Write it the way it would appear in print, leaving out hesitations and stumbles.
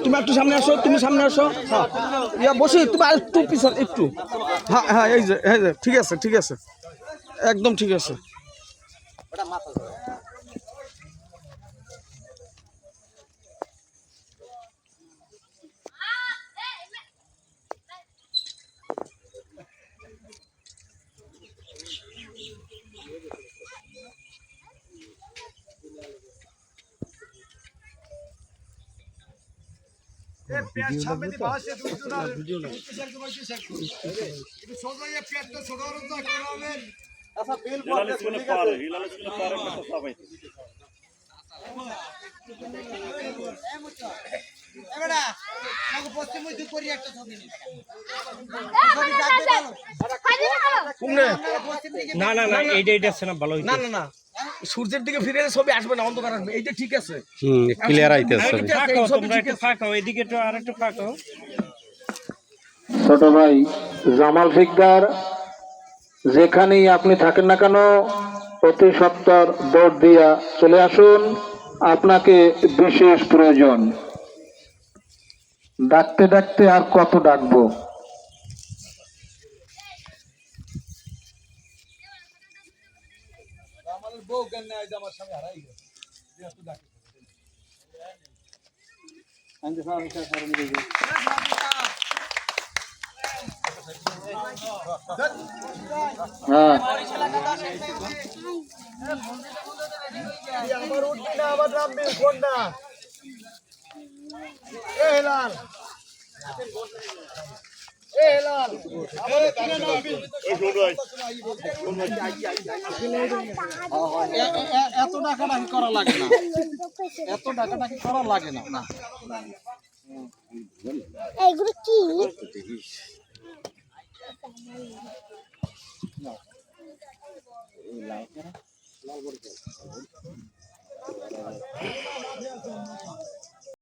তুমি একটু সামনে আসো, তুমি সামনে আসো। হ্যাঁ ইয়া বসি, তুমি আর একটু পিছন একটু। হ্যাঁ হ্যাঁ এই যে ঠিক আছে ঠিক আছে, একদম ঠিক আছে। না না না এইটা আছে না ভালো হইছে। না না না সূর্যের দিকে ফিরে ছবি আসবে না, অন্ধকার আসবে, এইটা ঠিক আছে। ক্লিয়ার আইতেছে। তোমরা একটু ফাঁকাও, এদিকে তো আর একটু ফাঁকাও। ছোট ভাই জামাল শিকদার, যেখানেই আপনি থাকেন না কেন অতি সত্বর দৌড় দিয়া চলে আসুন, আপনাকে বিশেষ প্রয়োজন। ডাকতে ডাকতে আর কত ডাকবো। হ্যাঁ এত ডাকাডাকি করা লাগে না, এত ডাকাডাকি করা লাগে না। এইগুলো কি?